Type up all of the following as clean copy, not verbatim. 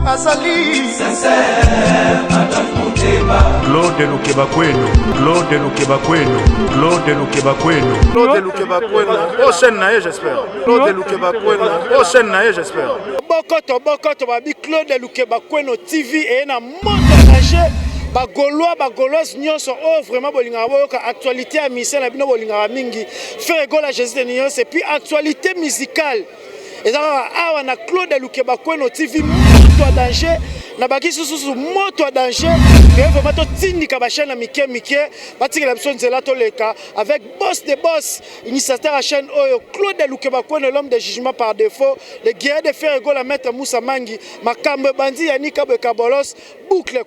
azali sincère Madame Motema Claude Lukebakwenu, Claude Lukebakwenu, Claude Lukebakwenu, Claude Lukebakwenu prochaine naye j'espère. Claude Lukebakwenu prochaine naye j'espère. Bokoto babi Claude Lukebakwenu TV et na moto danger ba Gauloise nyonso oh vraiment bolinga boyoka actualité à mission na bino bolinga mingi faire gola Jésus de nyonso et puis actualité musicale. Et awa na Claude Lukebakwenu TV moto danger na baki susu moto danger que vraiment to tindika ba chaîne mike batikela biso nzela to leka avec boss de boss initiateur à chaîne oyo Claude Lukebakwenu l'homme de jugement par défaut le guerrier de faire gola maître Moussa Mangi makambe bandi yanika bekabolos boucle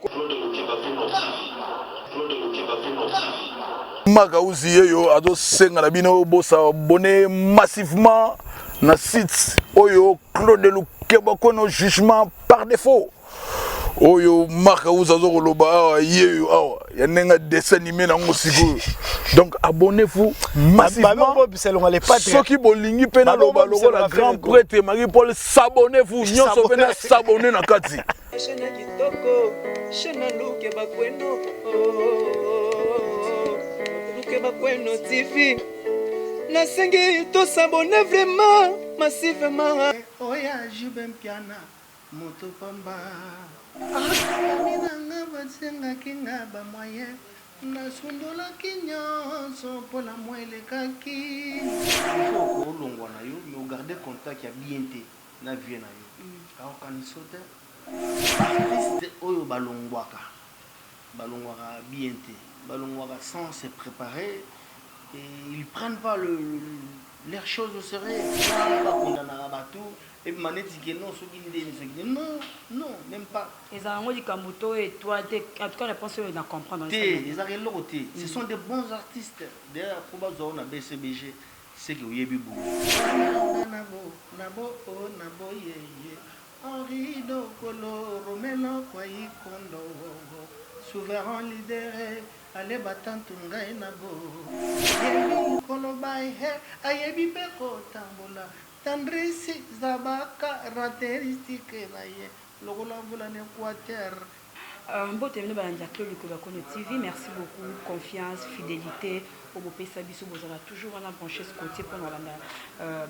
Makauzi yeyo ado senga na bino bosa abonné massivement na site oyo Claude Lukebakwenu jugement par défaut oyo Makauzi azo koloba yeyo awa ya nenga dessin animé na ngosiko donc abonnez-vous massivement soki bolingi pe na loba logo la grand prêtre Marie-Paul s'abonnez-vous nyonso pe na s'abonner na kati Lukebakwenu TV nasengi to s'abonner vraiment massivement oya jube mpiana moto pamba nanga batsenga kinga ba moyen nasundola kinyonso pola mwelekaki olongwa na yo mais garder contact ya bien te na vie na yo kaokanisote artiste oyo balongwaka bien te balongwaka sans se préparer et ils prennent pas leurs choses au sérieux et maneti que non ce qui non même pas les arango di kamuto et toi en tout cas la pense de comprendre les arelo te ce sont des bons artistes d'ailleurs pour bazo na BCBG c'est que yebi bu nabo ye Henri do Kolo Romelo kwa ikondo souverain leader ale batantu ngai nabo yebi koloba he ayebi pe ko tambola tendresse zabaka caractéristique na ye lokola vula ne Équateur. Mbote mino balandi Claude Lukebakwenu TV, merci beaucoup, confiance, fidélité. Au Bopé Sabiso, vous avez toujours un branché ce côté pour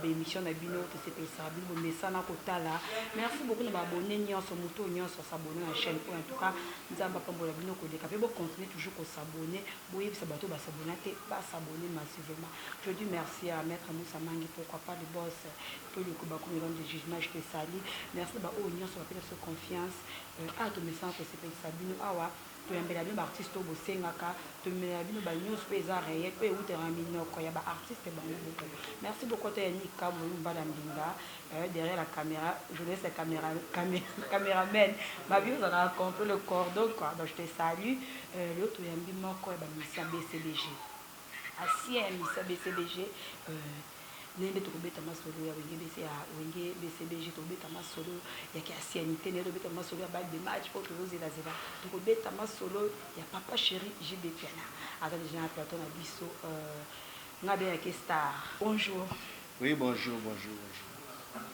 l'émission de Bino, TCP Sabi, vous mettez ça dans le là. Merci beaucoup de m'abonner, sur moto, sur s'abonner à la chaîne. En tout cas, nous avons pas de Bino, vous continuez toujours à s'abonner. Vous voyez, bateau va s'abonner, pas s'abonner massivement. Je dis merci à Maître Moussa Mangi, pourquoi pas le boss, Claude Lukebakwenu, l'homme de jugement, je te salue. Merci à Union sur la confiance. À tout message, TCP Sabi, awa. Tu as bien artiste au Bosengaka, tu as bien news pesa réel, tu as un artiste. Merci beaucoup, Nika derrière la caméra. Je laisse la caméraman. Ma vie, vous a compris le cordon. Donc, je te salue. L'autre, tu as bien BCBG. Ancien BCBG. Nende tokobeta masolo ya wenge BCBG tokobeta masolo ya kiasianité nende tokobeta masolo ya balle de match pour tozela zela tokobeta masolo ya papa chéri JB Piana aza déjà un plateau na biso ngabe ya Star. Bonjour. Oui, bonjour.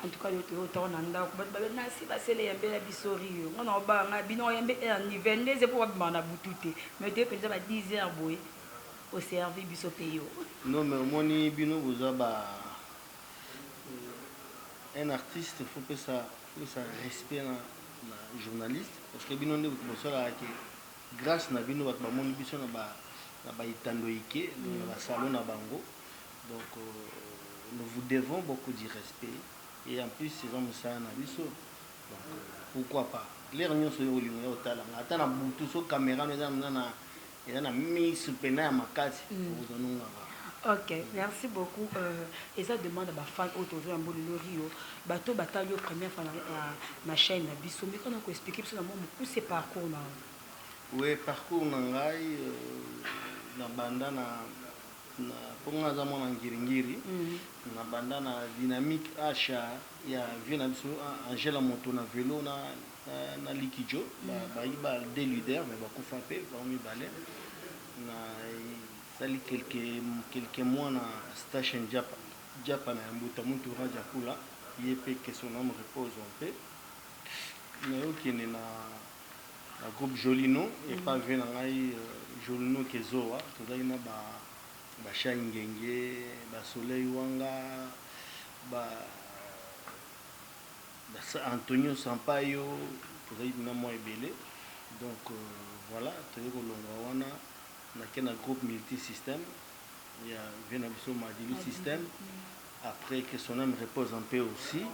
En tout cas yo to na ndako ba na si ba sele yambe la biso rio ngona ba nga bino yambe ni 22 pour ba na butute mais te penza ba 10 heures boy au service biso payo. Non mais moni bino vous ba un artiste, il faut que ça respecte un journaliste parce que bino ne grâce na bino ba moni biso na ba itando ike na ba salon na bango donc nous vous devons beaucoup de respect et en plus c'est comme ça na biso donc pourquoi pas les réunions sur le ligne otala ata na butu so caméra na mise pena ya makati vous en Ok, merci beaucoup. Et ça demande à ma fan autour un bon Rio. Bateau bataille première fois ma chaîne na biso. Mais quand on expliquer sur mon c'est parcours là. Oui, parcours nangai na banda na ponga za mwana ngiringiri na banda na dynamique achat ya vient biso Angela moto na vélo na likijo ba des leaders mais ba kufa pe ba mi balé na sali quelques mois na station Japan na Mbuta Muntu Raja Kula yepe que son homme repose en paix nayokende na groupe Jolino et pas vu na ngai Jolino Kezoa tozali na ba Sha Ngenge ba Soleil Wanga ba Antonio Sampaio tozali na moi ebele donc voilà toyei kolonga wana nake na groupe multisystème ya vena biso Madilu système après que son âme repose un peu aussi.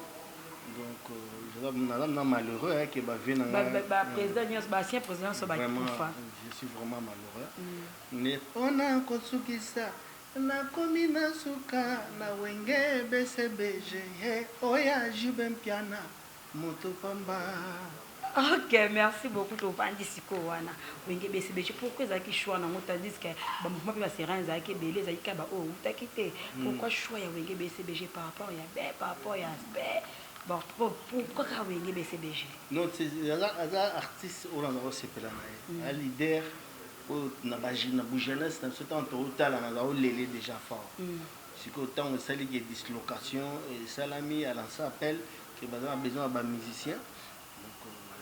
Donc, je suis malheureux que vraiment, je suis vraiment malheureux. Mais on a encore ce qui ça. Na komina suka na wenge BCBG oya jibem piana moto pamba. Ok, merci beaucoup to bandi siko wana. Wenge BCBG pourquoi ça qui choix na ngota dit que ba mouvement ba seran za ki belé za ki ba oh utakite. Pourquoi choix ya wenge BCBG par rapport ya par rapport ya bon, pourquoi tu as eu BCBG? Non, c'est un artiste qui a un leader na jeunesse, dans ce temps, il est déjà fort. C'est qu'autant on sait qu'il y a des dislocations, et Salami a lancé un appel qu'il a besoin de musiciens.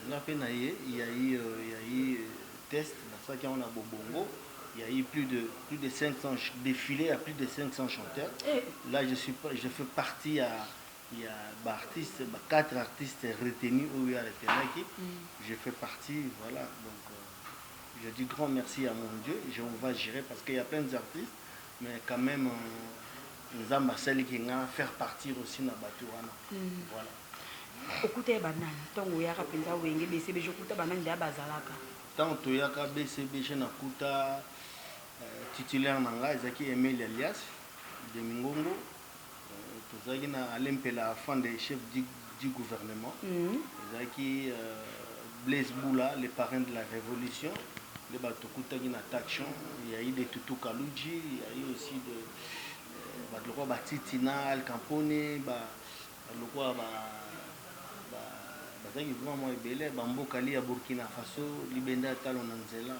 Donc, il y a eu test, dans ce cas, on a Bobongo. Il y a eu plus de 500 défilés à plus de 500 chanteurs. Là, je fais partie il y a 4 artistes retenus où il y a les je fais partie, voilà. Donc, je dis grand merci à mon Dieu. Je vais gérer parce qu'il y a plein d'artistes, mais quand même, nous avons qui vont faire partir aussi dans Batouana. Voilà. Écoutez, banane, tant que vous avez BCBG, écoutez, banane, bazalaka. Tant que vous avez BCBG, nakuta titulaire nanga, Ezaki Emile Elias de Mingongo. Ezaki na Alempela, fan des chefs du gouvernement. Ezaki Blaise Boula, les parrains de la révolution. Les Batokuta qui n'attaquent. Il y a eu des Tutu Kaluji, il y a eu aussi de Batitina, Al Campone, le roi vraiment belé, Bambo Kali à Burkina Faso, Libenda Talonanzela.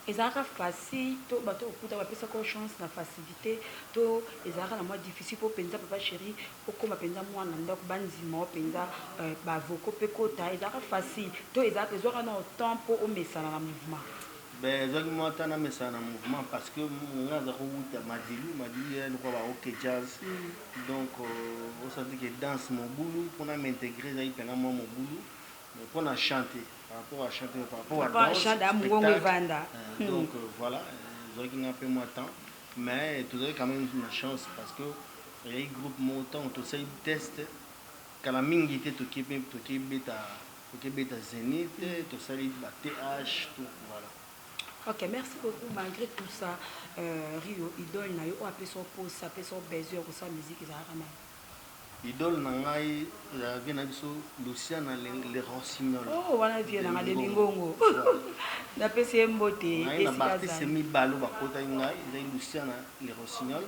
Et ça a facile, to bateau okuta ba pesa ko chance na facilité, to ezaka na moi difficile pour penza papa chéri, okoma penza mwana ndako banzima penza ba voko pekota, ezaka facile, to ezaka ezaka na temps pour au mesana na mouvement. Ben ezaki moi tana mesana na mouvement parce que nga za ko uta Madilu ya ko ba OK jazz. Donc on sentit que danse mon boulot pour m'intégrer za ipena moi mon boulot. Mais pour chanter, par rapport à chanter, par rapport à danser, donc voilà, j'ai un peu moins de temps, mais tu as quand même une chance parce que il y a un groupe montant, tu sais, test, quand la mingi était tu qui bêta Zénith, tu sais, TH, tout, voilà. Ok, merci beaucoup. Malgré tout ça, Rio, idole, n'a eu appelé son poste, ça fait son baiser pour sa musique, ça a ramené. Idole nangai la vient biso Luciana les Rossignol. Oh wana vient na de Mingongo. Na pesi mbote na parti semi balo bakota ngai les Luciana les Rossignol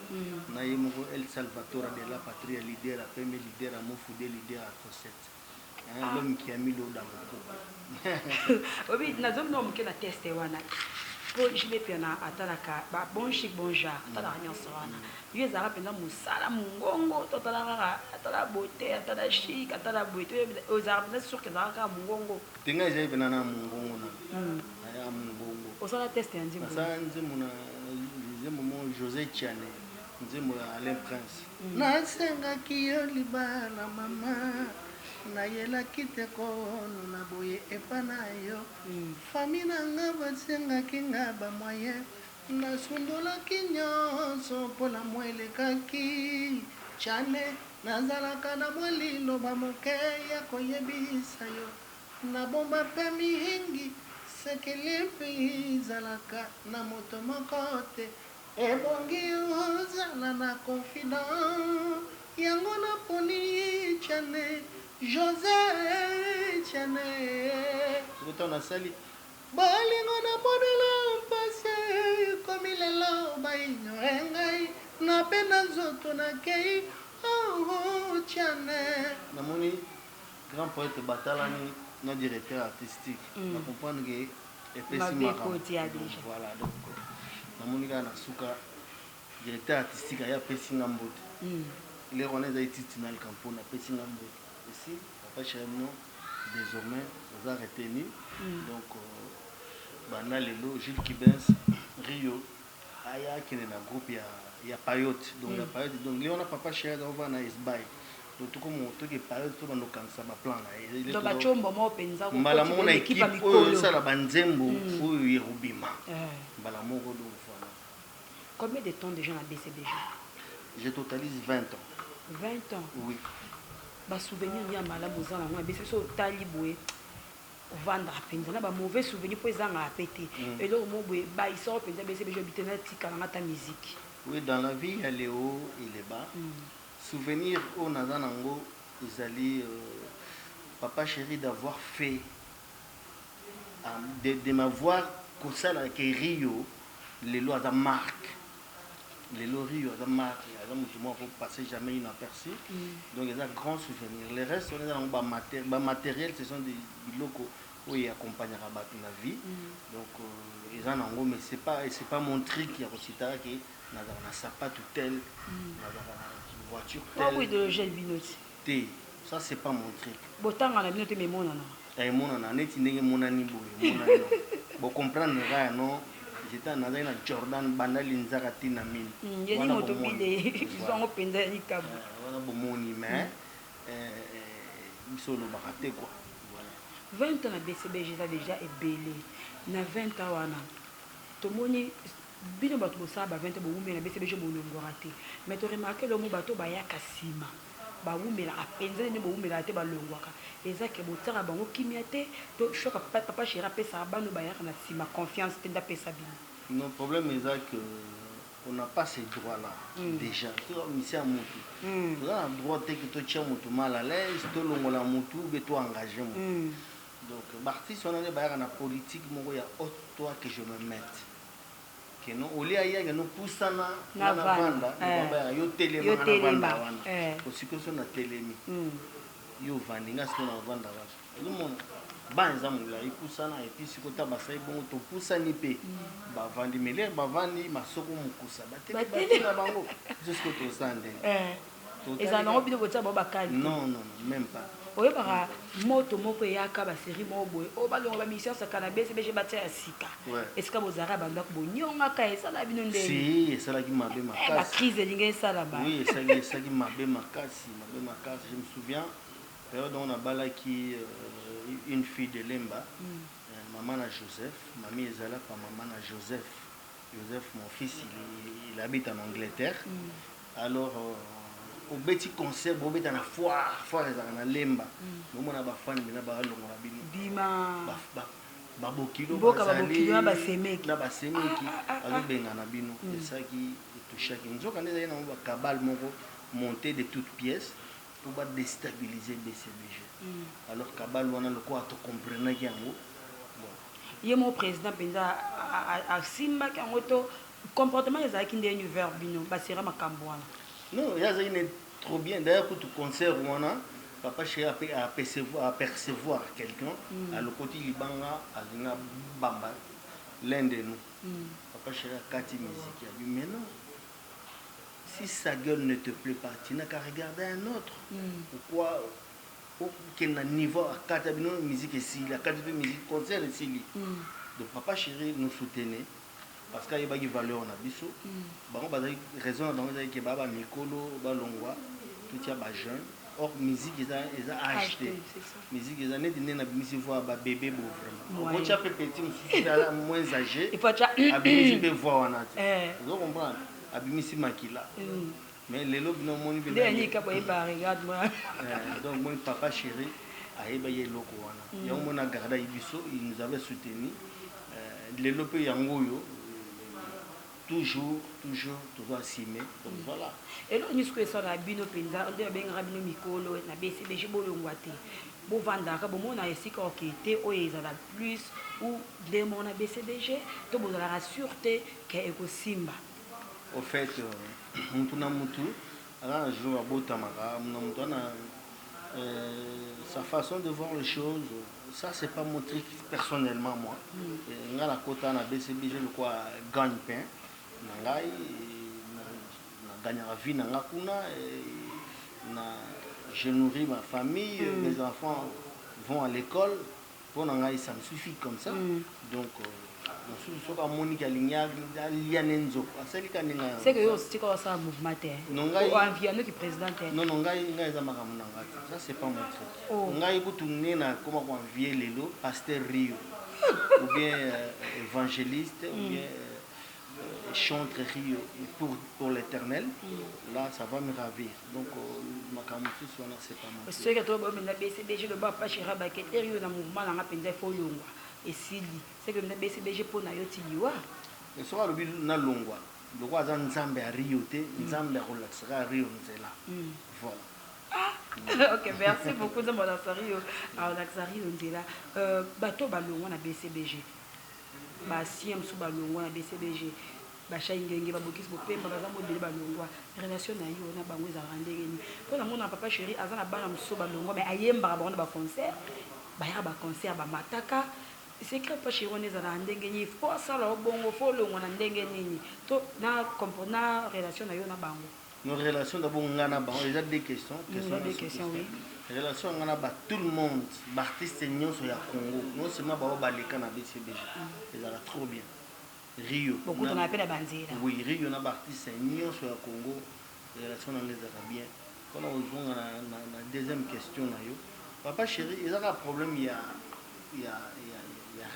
na yemoko El Salvatore de la patrie leader la premier leader à Mofude leader à Cosette. L'homme qui a mis l'eau dans le couple. Obi na zone no mke na teste wana. Pour je vais bien atalaka ba bon chic bon genre atala nyonso wana. Yo ezala pena musala mungongo totala atala beauté atala chic atala beauté ozala pena sûr que ezala ka mungongo. Tenga ezali pena na mungongo na. Ya mungongo. Osala test ya nzimbo. Sa nzimbo na nzimbo mo José Tiane nzimbo ya Alain Prince. Na senga kiyo libala mama. Nayelaki te kono na boye epa na yo fami na nga basengaki nga bamoye nasundolaki nyonso mpola mwa elekaki Tiane nazalaka na mwa liloba moke ya koyebisa yo nabomba mpe mingi sekeli mpe ezalaka na moto moko te ebongi ozala na confident yango naponi Tiane José Tiane Autant na sali Bolingo na bodela mpase Komi lelo ba ignore ngai Na pena zoto na kei Oh Tiane Namoni grand poète Batalani na directeur artistique Na comprendre que Epesi Mara Voilà donc Namoni ka na suka directeur artistique aya pesi ngambote Il est rené za ititinal campona pesi ngambote Ici, papa Chéremno, désormais vous avez retenu. Donc bana lelo Jules Kibens Rio aya qui est dans le groupe il y a Payotte donc la Payotte donc Léon a papa cher on va na Esbay donc tout comme tout que Payotte tout bando kansa ba plan là donc ba chombo mo penza ko mbala mo na équipe oyo ça la banzembo oyo yerubima mbala mo ko do fana. Combien de temps déjà na BCBG? Je totalise 20 ans. 20 ans? Oui. Ba souvenir ya malamu za na BCBG so tali boye vendre penza na ba mauvais souvenir pour ezanga pété et là mo boye ba iso penza BCBG bitena tika na ta musique. Oui, dans la vie il y a les hauts et les bas. Souvenir au Nazanango ils allaient papa chéri d'avoir fait de m'avoir comme ça là que Rio les lois de marque. Les Rio de marque, il ne faut passer jamais inaperçu. Donc, il y a un grand souvenir. Les restes, on est dans le matériel, ce sont des locaux où il accompagne la vie. Donc, ils en ont, mais ce n'est pas mon truc qui a aussi tard que dans un sapat ou tel, dans une voiture telle. Oui, de gel binote. Ça, ce n'est pas mon truc. Botan à la binote, mais mon ana. Et mon ana, net, il n'est mon anibou. Vous comprenez, non? J'étais en Jordan, Banal, Inzarati, Namin. Il y a des motopilés, ils ont opened les câbles. Voilà, bon, mais ils sont le baraté, quoi. 20 ans à BCBG, ça déjà est belé. Na 20 ans, tout le monde, bien bato bosaba 20 ans, mais na BCBG, bon, on raté. Mais tu remarques le mot bateau, bah, ya kasima. Bah, ou mais la penze, ne bon, mais la tête, bah, le waka. Et ça, que bon, ça, bah, on qui m'était, to choc papa chéra pesa, bah, nous, bah, ya na sima confiance, tenda pesa bien. Non, le problème est que on n'a pas ces droits-là déjà. Tu vois, ici à Moutou. Tu as le droit de que tu tiens Moutou mal à l'aise, tu as la Moutou, mais tu engagé. Donc, l'artiste, on a la politique, il y a autre toi que je me mette. Que non, au lieu de nous pousser na vanda, yo téléma na vanda wana. Aussi que son na télémi. Yo vandinga ce qu'on a vanda wana. Le monde ba nzamu la ikusa na et puis si kota ba sai bon to poussa ni pe. Ba vandi mele ba vandi masoko mukusa. Ba te na bango jusqu'au to sande. Et ça n'ont pas de voiture ba kali. Non, même pas. Oye bara moto moko ya ka ba série mo boy o ba longa ba mission sa cannabis be je batia sika est-ce que vous araba ndako bo nyonga ka esa la bino ndé si esa la ki mabe makasi la crise linga esa la ba oui esa ki mabe makasi je me souviens période on a bala qui une fille de Lemba maman na Joseph mamie ezala pa maman na Joseph mon fils il habite en Angleterre alors au petit concert au beta na foire na lemba no mona ba fan bina ba longo na bino bima ba bokilo ba semeki na ba semeki azo benga na bino ça qui touche qui nzoka ndeza na ba kabal moko monter de toutes pièces pour ba déstabiliser BCBG alors kabal wana loko ato comprendre ki yango ye mo président penza a simba ki yango to comportement ezaki ndeni vers bino ba sera makambo wana. Non, il y a trop bien. D'ailleurs, quand tu conserves, papa chéri à percevoir quelqu'un, à le côté Libanga, à Bamba, l'un de nous. Papa chéri a 4 musiques. Il a dit, mais non, si sa gueule ne te plaît pas, tu n'as qu'à regarder un autre. Pourquoi qu'il y a un niveau à 4 musiques ici, à 4 musiques, concert ici. Donc, papa chéri nous soutenait. Parce qu'il y a des valeurs en abisso. Il y a raison que baba mikolo balongwa tout y a ba jeune or musique ils a acheté musique ils a net na musique voir ba bébé beau vraiment quand tu as petit moins âgé il faut abimisi peut voir on a vous comprenez abimisi makila mais les lobes non mon dernier cap regarde moi donc mon papa chéri a ébaye loko wana ya mon garda ibiso il nous avait soutenu les lobes yangoyo toujours assimé donc voilà et là nous que ça na bino penza on ben rabino mikolo na BCBG bolongwa te bo vandaka bo mona esika okete oyeza plus ou les mon na BCBG to bo la sûreté que ekosimba au fait mutu na mutu un jour abotamaka mutu na sa façon de voir les choses ça c'est pas mon truc personnellement moi ngala kota na BCBG le quoi gagne-pain nangai na gagner la vie na je nourris ma famille mes enfants vont à l'école. Pour ça me suffit comme ça. Donc, c'est que c'est quoi ça, mouvement? Ou environnement qui président? Non, ça c'est pas mon truc. On a tourné comment envier les lots, pasteur Rio, ou bien évangéliste, ou bien chantre Rio pour l'éternel. Là, ça va me ravir. Donc, ma camouflage, c'est pas mon truc. C'est que tu as BCBG, le bas pas chez Rabaket, Rio, dans le mouvement, on a appelé Folongwa. Et Sili, c'est que le BCBG pour Nayoti Liwa. Et ce le but na longwa. Le roi Nzambe à Rio, Nzambe relaxera à Rio, Nzela. Voilà. Ok, merci beaucoup de mon Rio. Alors, Rio, Nzela. Bateau Balongwa na BCBG. Basiem sous Balongwa na BCBG. Bachaingenge babokis bopemba baza modele balongwa relation na yo na bango za randengeni pour na mona papa chéri azana bana muso balongwa mais ayemba ba ba concert ba ya ba concert ba mataka secret pas chéri on est za randengeni faut ça la bongo faut longwa na ndengeni to na comprendre relation na yo na bango nos relations d'abord ngana bango déjà des questions oui relation ngana ba tout le monde artiste nyonso ya Congo non seulement ba baleka na BCBG ils ont trop bien Rio. Beaucoup on appelle la banzera. Oui, Rio na artiste nyonso sur le Congo, relation na les bien. Quand on joue na deuxième question na yo, papa chéri, il y a un problème il y a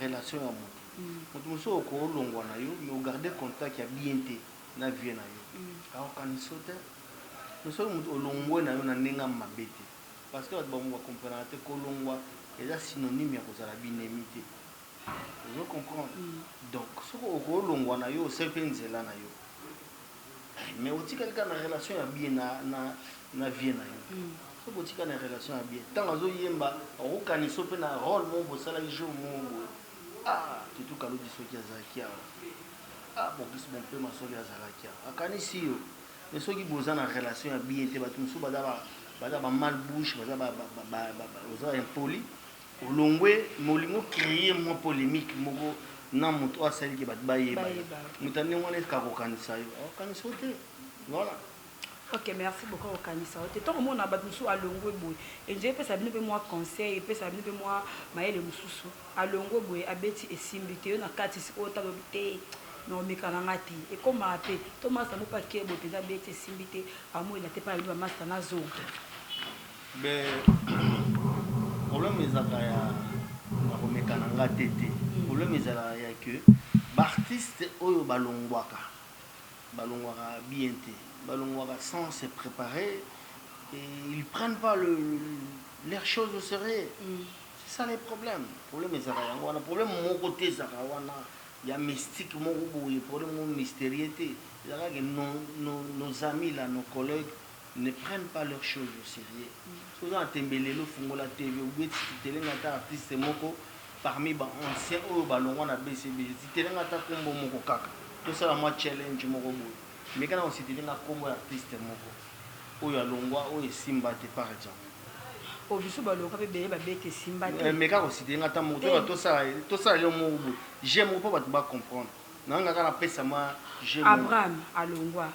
relation à moi. Quand on so ko longwa na yo, mais garder contact ya bien té na vie na yo. Alors quand il saute, nous sommes au longwa na yo na nenga mabete. Parce que ba mo comprendre que longwa est synonyme ya ko za la binemité. Je comprends. Donc, ce qu'on a na yo, c'est là na yo. Mais aussi quelqu'un a relation à bien na vie na yo. Ce qu'on a relation à bien. Tant que yemba, on can sope na rôle mon bo sala jour mon. Ah, tu tout kalo di soki azakia. Ah, bon bis mon peu ma soki azakia. Akani si yo. Mais ceux qui boza na relation à bien te batum so bada ba mal bouche, bada ba impoli. Au longwe molingo créer moi polémique moko na moto asali ke bat bayeba mutane ngone ka ko kanisa yo kanisa te voilà. Ok, merci beaucoup au kanisa te to mo na bat musu a longwe boy et je peux savoir peu moi conseil peut savoir peu moi maele mususu a longwe boy abeti esimbite yo na kati si ota lobite non mais kana ngati et comme ape to masa mo pa ke bo peza beti esimbite amo ina te pa yo masa na zo ben problème est problème est que l'artiste oyo balongwaka bien balongwaka sans se préparer et ils prennent pas leurs choses au sérieux. C'est ça les problèmes. Problème est un problème mon côté ça il y a mystique mon problème mystérieux nos amis là nos collègues ne prennent pas leurs choses au sérieux. Si vous avez un fongola TV, vous avez un artiste parmi les anciens ou les anciens BCBG. Si vous avez un kaka, tout ça c'est un challenge. Mais quand vous avez un artiste, ou un longwa ou un simba par exemple. Au visu balonga pe bele ba bete simba. Mais quand vous avez un moto, tout ça le mot j'aime pas comprendre. Non, nga kana pesa ma j'aime. Abraham alongwa.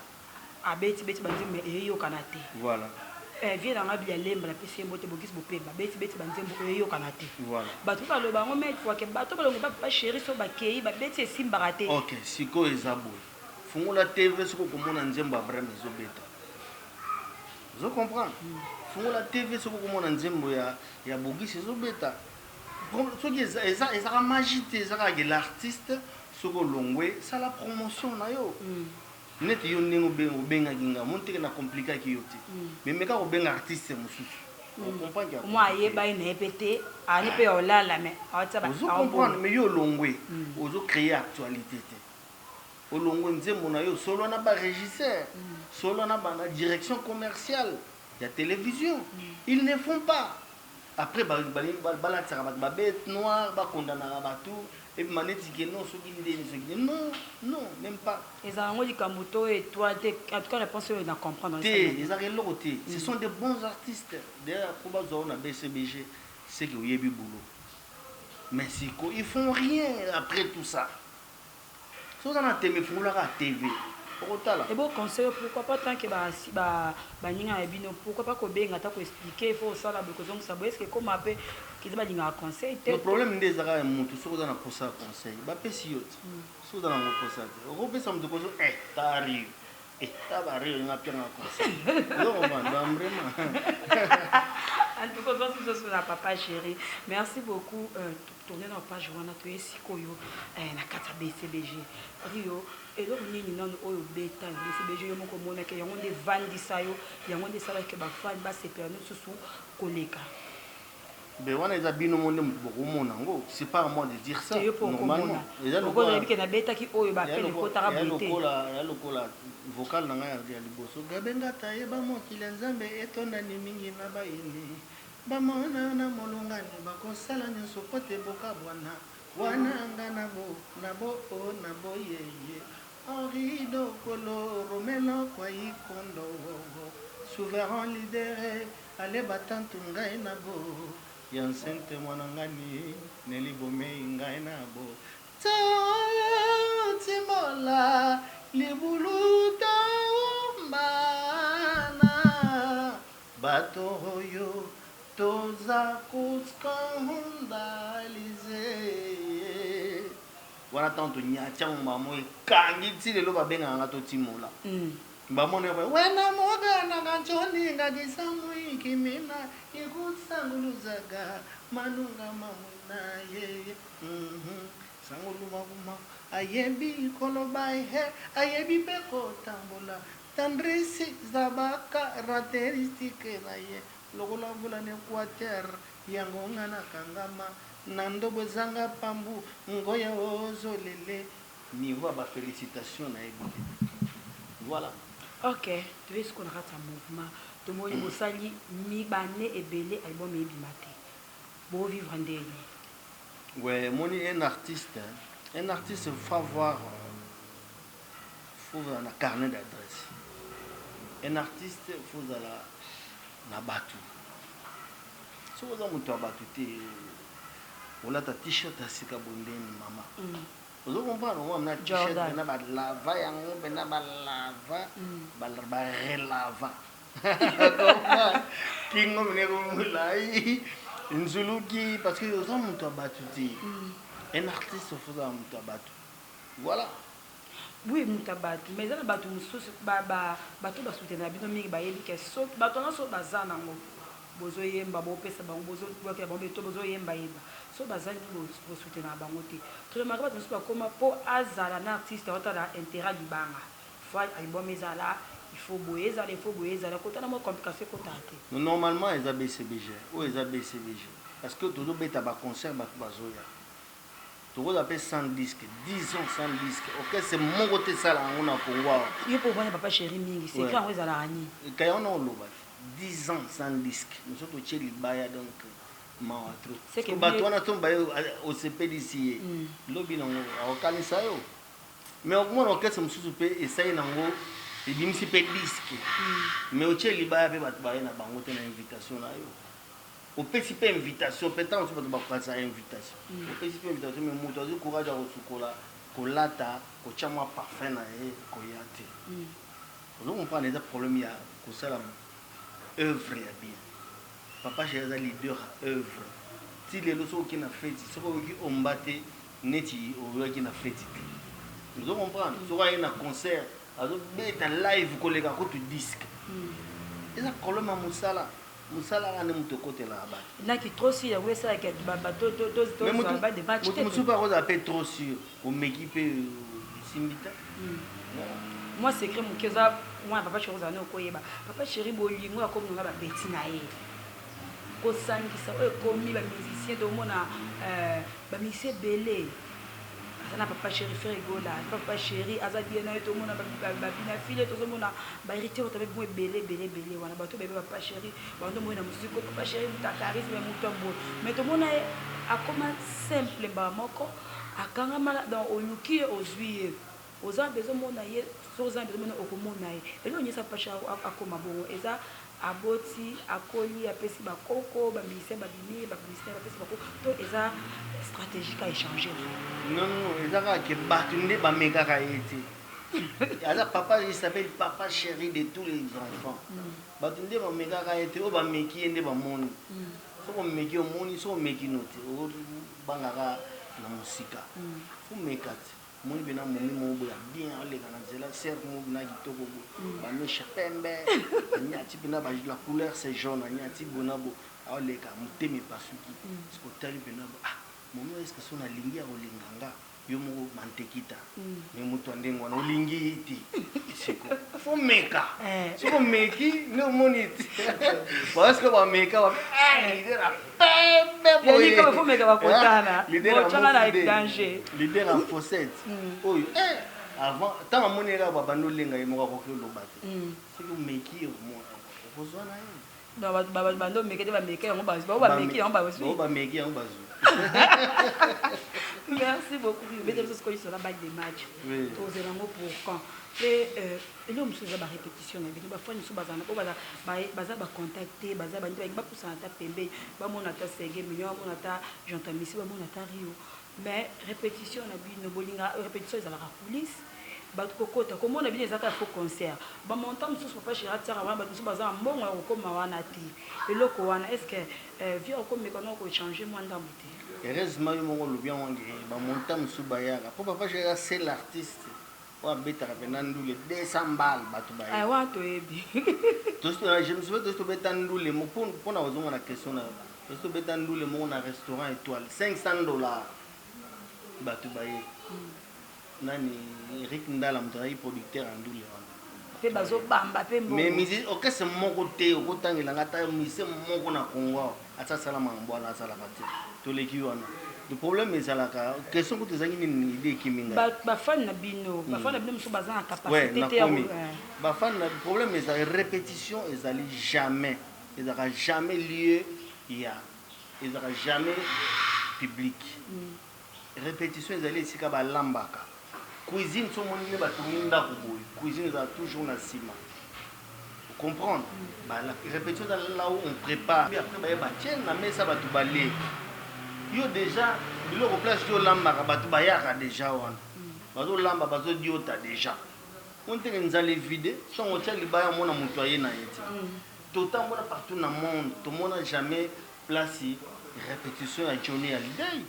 Abeti beti banzembo eyo kanate. Voilà. Vie dans la vie lemba la pesi mbote bokis bopeba beti banzembo eyo kanate. Voilà. Bato ba loba ngo met fois que bato ba longa ba chéri so ba kei ba beti simba raté. OK, siko ezabo. Fungola TV soko komona nzembo Abraham ezobeta. Vous comprenez? Fungola TV soko komona nzembo ya bogis ezobeta. Ce qui est ça magité ça que l'artiste soko longwe ça la promotion na yo. Net yo ndenge obenga kinga monte na compliqué ki yote mais meka obenga artiste mususu on comprend que moi yeba ina epete ani pe olala mais awatsa ba on comprend mais yo longwe ozo créer actualité te o longwe nzembo na yo solo na ba régisseur solo na ba direction commerciale ya télévision ils ne font pas après ba bête noire ba condamner ba tout et maneti que non ce qui non même pas les ango di kambuto et toi en tout cas réponse on a comprendre les arrêtés ce sont des bons artistes d'ailleurs pour on a BCBG c'est que yebi boulot mais ils font rien après tout ça so ça na télé font la TV Et bon conseil, pourquoi pas tant que pourquoi pas qu'on bien attend expliquer, il faut ça la besoin ça est-ce que comme appelle qui va dire un conseil. Le problème des arabes mutu so dans pour ça conseil. Ba pesi yot. So dans mon pour ça. Au pesa mutu ko tari. Tabari na pia na conseil. Non vraiment. En tout cas, ça sur la papa chérie. Merci beaucoup. Tourner dans la page on a trouvé sikoyo na kata BCBG. Rio et donc nini non oyo beta BCBG yo moko mona ke yango de vandi sayo yango de sala ke ba fan ba se perno susu koleka. Ben on a bino monde beaucoup mona ngo, c'est pas à moi de dire ça. Normalement, déjà le ko na na beta ki oyo ba pele ko tara beauté. Ya lokola vocal na ngaya ya liboso gabenga taye ba mo kilanzambe etona ni mingi na ba ini. Ba mona na molongani ba kosala nyoso pote boka bwana. Wana ngana bo na bo yeye. Henri do kolo romelo kwa ikondo. Souverain libéré ale batantu ngai na bo. Yansente mwanangani nelibome ngai na bo. Timola libuluta umbana bato yo toza kuskandalize. Wana tanto nyacha mamo kangi tile lo babenga ngato timola. Bamone ba wena moga na ganchoni ngagisamu ikimina ikusanguluzaga manunga mamuna ye sangulu maguma ayebi kolobai he ayebi peko tambola tandrisi zabaka caractéristique na ye lokola vula ne quater yango ngana kangama nandobo zanga pambu ngoya ozolele niveau ba félicitations na yebi. Voilà. Ok, tu veux ce qu'on rate un mouvement. Tout le monde est sali, mi bané et belé, album et bimate. Beau vivre en délire. Ouais, mon un artiste faut avoir un carnet d'adresse. Un artiste faut aller na batu. Si vous avez un batu, vous avez un t-shirt à sika bondeni mama. Vous comprenez, on a un t-shirt, on a un lava, on a un lava, on a un lava. Kingo mnego mulai, nzuluki parce que vous avez un batu. Un artiste faut avoir un batu. Voilà. Oui, mutabatu, mais ça batu mususu batu basutena bino mingi ba yebi ke so batu na so bazana ngo. Bozo yemba bo pesa bango bozo boke ba beto bozo yemba yeba. So bazani bo soutenir bango te. To le maraba tsupa koma po azala na artiste otala intérêt du banga. Faut album ezala, il faut boyeza, kota na mo complication kota te. Normalement les ABCBG ou les ABCBG parce que todo beta ba concert ba bazoya. Todo appelle 100 disques, 10 ans 100 disques. OK, c'est mon côté ça là on a Congo. Yo pour voir papa chéri mingi, c'est quand ezala rani. Quand on loba 10 ans sans disque. Nous sommes au Tchèque, donc, c'est que on a tombé au CP d'ici. Lobby, on a ça. Mais au moins, on a un souper et ça y est, il dit que c'est disque. Mais au Tchèque, il y a une invitation. Au petit peu invitation, peut-être on ne peut pas faire invitation. Au petit peu invitation, mais moi, j'ai courage à recevoir la lata, au chama parfait, au yate. Donc, on prend des problèmes, il y a ça. Œuvre bien. Papa chez les leaders œuvre. Si les leçons qui n'a fait, si on battait, neti au qui n'a fait. Nous devons comprendre. Si on a un concert, alors mettre un live collègue à côté du disque. Et ça problème à Moussala. Moussala a ne monte côté là-bas. Là qui trop sûr, oui ça que bateau de match. Mais Moussou pas rose appelle trop sûr. On m'équipe Simbita. Moi c'est que mon keza moi papa chéri za no koyeba papa chéri bolingo ya comme nga ba beti na ye ko sangisa o komi ba musicien do mona ba musicien belé na papa chéri frère gola papa chéri azadi na to mona ba bina fille to mona ba hérité o tabe bon belé wana ba to bébé papa chéri ba ndo mo na musique papa chéri ta charisme mutombo mais to mona a comme simple ba moko akanga mala dans oyuki ozwi aux ans besoin mon aïe, aux ans besoin au commun aïe. Et là on y a ça pas cher à comment bon. Et ça aboti, akoli, apesi ba koko, ba ministère, ba bini, ba ministère, apesi ba koko. Donc et ça stratégique à échanger. Non, et ça que batunde ba méga kaiti. Alors papa, il s'appelle papa chéri de tous les enfants. Batunde ba meka ka ete o ba meki ende ba moni. So ko meki o moni, so meki note. O bangaka na musika. Fu mekati. Moni bena momi mo bo ya bien ale kana zela ser mo bina kitoko bo. Ba no chapembe. Nyati bina ba la couleur c'est jaune, nyati bona bo. Ale ka mutemi pasuki. Sko tali bena bo. Ah, momi est-ce que son alingi ya olinganga? Yo mo mantekita mais mutu andengo na olingi iti siko fo meka siko meki no moniti parce que ba meka ba lidera bebe boy ko fo meka ba kotana bo changa na danger leader en fossette oyo avant tant monera ba bando lenga yemo ko ko lo bate siko meki mo ko zona yo no ba bando meki ba meki yango ba meki yango ba meki yango ba Merci beaucoup. Mesdames et messieurs, sur la bague des matchs. Aux éléments pour quand. Et là, nous faisons la répétition. Nous faisons une base. Nous contacter. Nous mais répétition, répétition, ils ont la police. Comment on a bien les faux concert. Montant sous papa chez Ratara, nous sommes en bon comme Mawanati. Et le Koana, est-ce que vieux comme mécano peut changer moins d'embouté? Heureusement, il y a bien montant sous Bayara. Pour papa chez c'est l'artiste. On a bêta les 200 balles. Ah, ouais, tu es bien. Je me souviens de ce bêta les mots pour la question. Ce bêta les mots dans un restaurant étoile. $500. Batubaye. Nani Eric Ndala mtrahi producteur andule wana pe bazo bamba pe mbongo mais musique ok c'est mon côté au tangela ngata musique moko na Congo ata sala mambo na sala pati to leki wana le problème est la question que tezangi ni idée kiminga ba fan na bino muso baza na capacité te ba fan le problème est la répétition ezali jamais lieu il y aura jamais public répétition ezali esika ba lambaka cuisine so moni ba tuminda ko cuisine za toujours na sima vous comprendre ba la répétition là où on prépare puis après ba tienne na mesa ba tu balé yo déjà biloko place yo lambaka ba tu ba yaka déjà wana bazo lamba bazo diota déjà on te nzale vide so on tient libaya mona mutoyer na yeti tout temps mona partout dans monde tout monde n'a jamais place répétition à journée à l'idée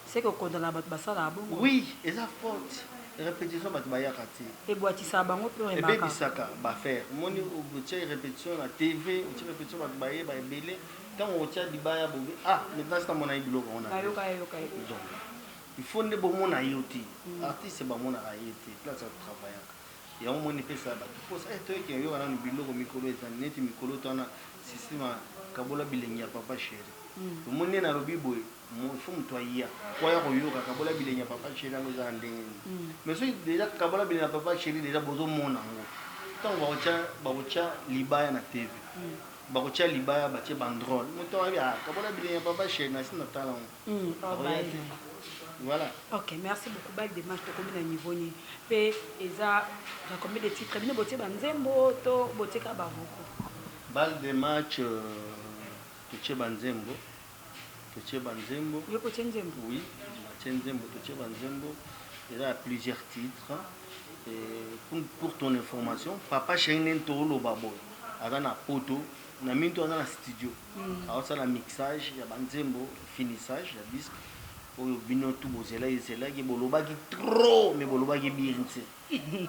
c'est que condamna ba basala bon oui et ça faute répétition bat bayaka ti et boitisa bango pe remaka et bisaka ba faire moni obotia répétition na TV otia répétition bat baye ba ebele quand on tia dibaya bobe ah maintenant c'est mon aïe biloko on a yoka donc il faut ne bon mon ayoti artiste ba mon ayoti place de travail ya moni pesa ba pour ça to ke yo na biloko mikolo etaneti mikolo tona système kabola bilenya papa chéri moni na lobi boy il faut me toyer quoi yoka kabola bilenya papa chéri ngo za ndenge mais so déjà kabola bilenya papa chéri déjà bozo mona ngo tant ba ocha libaya na TV ba ocha libaya ba tie bandrol moto wa ya kabola bilenya papa chéri na sina tala voilà ok merci beaucoup bac de match to combien de niveau ni pe eza za combien de titres bino botie banzembo to botie ka bavoko balle de match to tie banzembo oui, il y a plusieurs titres. Et pour ton information, papa Chénin Toro Babo, il y a un poto, il y a un studio, il y a un mixage, il y a un finissage, il y a un disque. Bino tout bozela ezela ki boloba ki trop mais boloba ki bien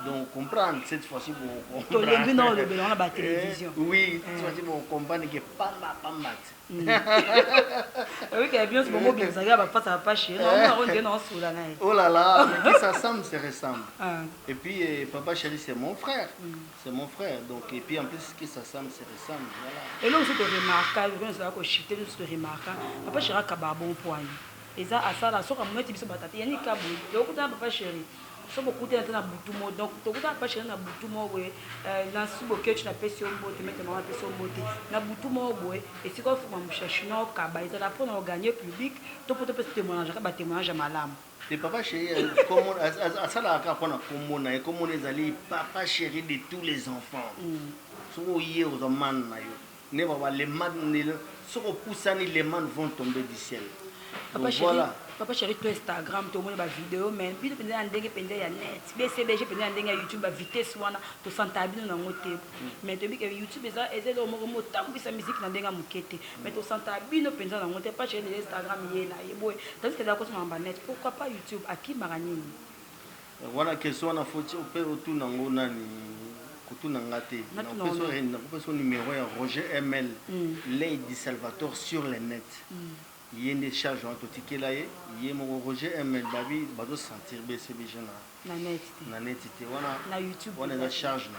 donc comprendre cette fois-ci pour comprendre le non le blanc la télévision oui cette fois-ci pour comprendre que pamba oui que bien ce moment bien ça va pas pas chéri on est dans sous là oh là là mais ça ressemble c'est ressemble et puis papa chéri c'est mon frère donc et puis en plus que ça ressemble c'est ressemble voilà et là on se remarque on se va ko shifter on se remarque papa chéri ka ba bon point et ça à ça la soka moneti biso batata yani ka boy donc ta papa chéri so beaucoup de na butumo donc to kuta papa chéri na butumo we na subo ketch na pesi ombo te mettre na pesi ombo te na butumo we et si quoi faut m'chercher no ka ba ça la pour gagner public to pour te témoignage ba témoignage malam et papa chéri comment à ça la ka pona komona et comment les aller papa chéri de tous les enfants so yé aux man na yo ne va les man ne so poussani les man vont tomber du ciel. Papa chéri, Papa chéri, to Instagram, to mona ba vidéo, mais bino penza na ndenge penza ya net. BCBG penza na ndenge ya YouTube ba vitesse wana to santa bino na ngote. Mais to bi que YouTube eza ezelo moko motambisa musique na ndenge mukete. Mais to santa bino penza na ngote pas chéri Instagram yena yeboy. Tandis que d'accord sur ba net, pourquoi pas YouTube aki maranini? Voilà question na faut au père autour nango nani kutuna ngate. Na ko numéro ya Roger ML Lady Salvatore sur le net. Il y a des charges en tout ticket là, il y a mon Roger ML Babi, bateau sentir BCBG na net. Na net, voilà. Na YouTube. On est la charge là.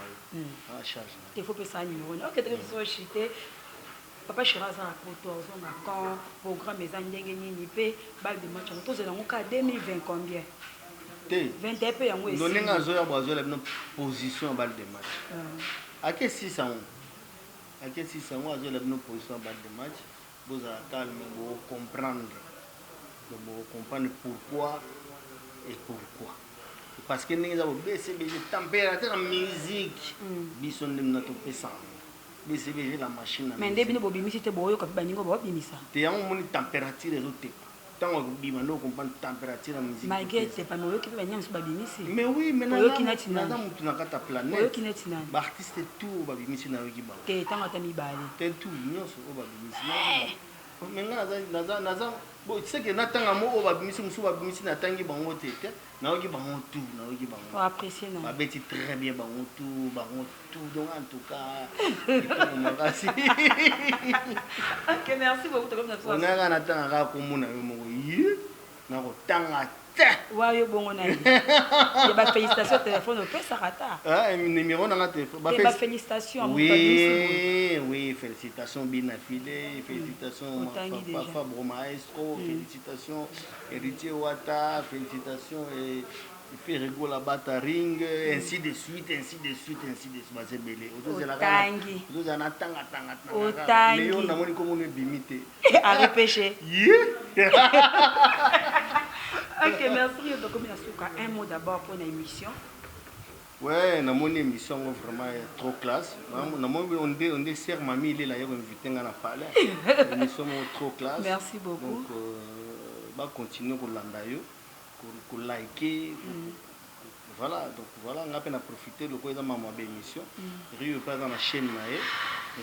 La charge. Il faut que ça numéro. Ok, tu peux chuter. Papa Chiraza a pour quand programme les années ni pe balle de match. Tous les ans 2020 combien? 21 peu yango. Donner un zoya bazo la position balle de match. À quel 600? À quel 600 bazo la position balle de match? Vous allez calme, vous comprendre. Donc, vous comprendre pourquoi et pourquoi. Parce que nous avons BCBG, température, musique, bison de notre pesant. BCBG, la machine. Mais dès que vous avez été boyo, vous avez dit ça. Tu as une température de l'autre. Tant que vous avez comprendre température, musique. Malgré que pas nous qui peut venir sur babimisi. Mais oui, mais nous avons tout dans la planète. L'artiste tout babimisi na wiki ba. Te tant que mi bali. Te tout nyonso o babimisi. Mais naza bon tu sais que natanga mo o babimisi musu babimisi natangi bango tete. Na wiki bango tout, na wiki bango. Pour apprécier na. Ba beti très bien bango tout donc en tout cas. Merci. OK, merci beaucoup comme ça. On a natanga ka komuna mo yi na ko tanga. Ouais, bon, on a eu. Il y a félicitations au téléphone, on peut s'arrêter. Ah, numéro dans la téléphone. Félicitations. Oui, oui, félicitations bien affilées, félicitations Fabre Maestro, félicitations Héritier Wata, félicitations Ferrego la Bataring, ainsi de suite, ainsi de suite, ainsi de suite. C'est belé. Otangi. Vous en attendez, Otangi. Mais on a montré comment on est bimité. À repêcher. Ok, merci. Donc, un mot d'abord pour l'émission. Ouais, dans mon émission vraiment trop classe. On dessert mamie, il est là, il est invité à la palais. L'émission trop classe. Merci beaucoup. Donc, on va continuer pour l'andayo, pour liker. Voilà, donc voilà, on a peine à profiter de quoi dans ma émission. Rio pas dans la chaîne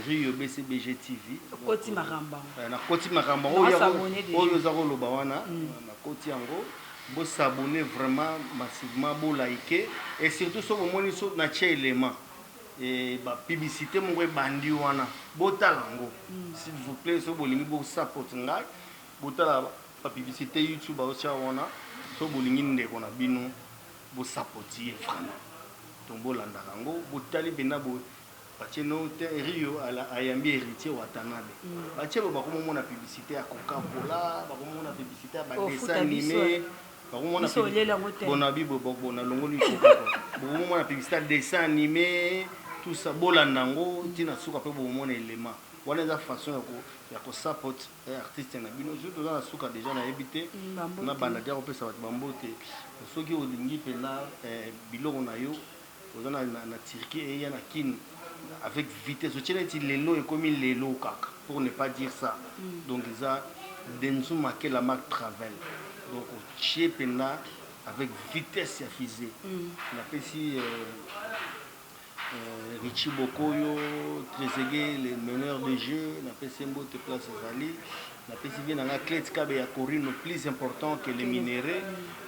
Rio BCBG TV. Koti Maramba. Na Koti Maramba. Oyo zako lobawana. Na Koti Ango. Vous s'abonner vraiment massivement, vous liker et surtout sur le monde sur na élément et ba publicité mon bandi wana botalango s'il vous plaît sur bolingi bo support ngai botala ba publicité YouTube aussi wana so bolingi ndeko na bino bo supporter vraiment donc bolanda rango botali bena bo batie no Rio ayambi héritier watanabe batie ba ko mona publicité ya Coca-Cola ba ko mona publicité ya ba dessin animé Bonabi Bobona Longoli Bon publicité dessin animé tout ça bolandango tina suka pe bon élément voilà la façon ya ko support artiste na bino surtout dans la suka déjà na habité na banda dia ko pesa bat bambote soki olingi pena biloko na yo ozana na Turquie et ya na kin avec vitesse o tient lelo et comme lelo kaka pour ne pas dire ça donc ça denzu marqué la marque Travel. Donc, chez Pena, avec vitesse et fusée. On appelle ici Richie Bokoyo, Trezeguet, les meneurs de jeu. On appelle ici Mbote Place Zali. On appelle ici bien Clet Kabe et Corine, plus important que les minéraux.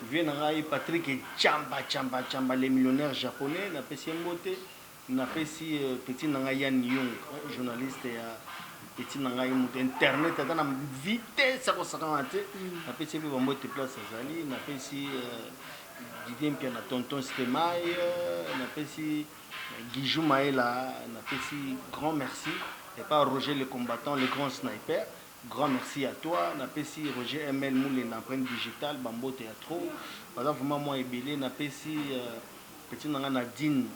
Vient Patrick et Chamba, les millionnaires japonais. On appelle ici Mbote. On appelle ici Petit Nangayan Young, journaliste et petit nangai internet à la vitesse à s'accroître na petit peu bon te place azali na petit Didier Pierre na tonton Stemay na petit Guijou Maëla na petit grand merci et pas Roger le combattant le grand sniper grand merci à toi na petit Roger ML Moulin l'empreinte digitale bambo théâtre par exemple vraiment moi ebélé na petit nangai Nadine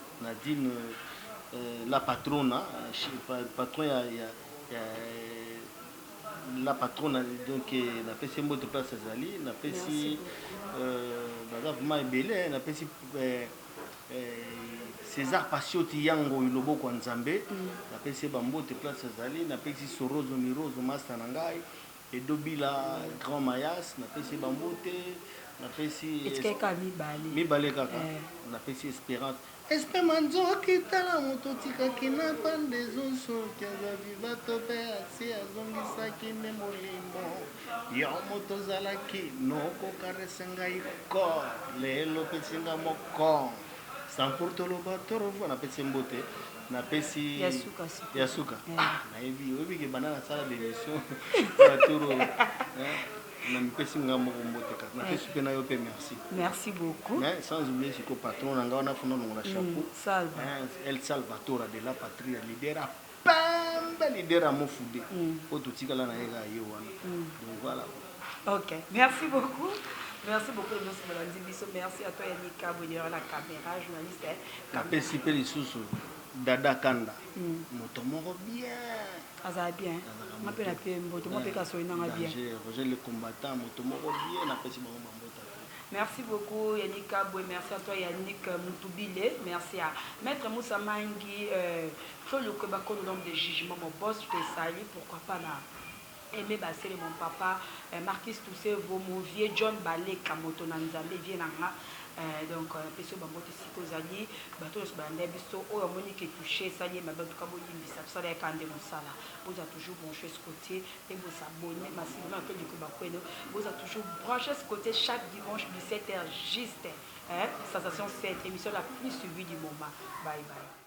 la patronne patron la patronne donc na pesi mbote place azali na pesi vraiment belé na pesi César Patioti yango ilobo kwa nzambe na pesi bambote place azali na pesi Sorozo Mirozo master na ngai edobila grand mayas napesi bambote napesi etikaka mibale mibale kaka napesi espérance espema nzoki tala moto tikaki na bande zosoki azavi bato mpe asi azongisaki nde molimo yo moto ozalaki nokokarese ngai ko lelo pesinga moko sanpour toloba torovo napesi mbote napesi ya suka nayebi oyebi ke banda nasala bémission batoro na mipesi nga moko mbote kaka napesi mpe na yo mpe merci beaucoup mais sans oublier siko patron na nga wana funa longola chapeau El Salvatore de la patrie leader a pembe leader a mofude po totikala na ye ka ye wana donc voilà. Ok, merci beaucoup. Merci beaucoup, monsieur Malandi Bisso. Merci à toi, Yannick Kabou, derrière la caméra, journaliste. Napesi pe lisusu Dada Kanda. Moto moko bien. Aza bien. Ma pe na pe moto mo pe ka so ina bien. Roger le combattant, moto moko bien napesi bango mambota. Merci beaucoup Yannick Kabou, merci à toi Yannick Moutubile, merci à Maître Moussa Mangi, Flo le Kebako, l'homme de jugement, mon boss, je te salue, pourquoi pas là. Aimé Bassel mon papa, Marquis Toussé, mon vieux John Balé, Kamoto Nanzambe, Vienanga, donc Pesso Bambote Sikozali, Bateau de Bandé, Bisto, oh, Monique est touché, ça y est, ma bonne Kabo Yimbisa, ça y est, quand on sala, vous avez toujours branché ce côté, et vous abonnez massivement à du Kubakweno, vous avez toujours branché ce côté chaque dimanche 17h, juste, sensation 7, émission la plus suivie du moment. Bye bye.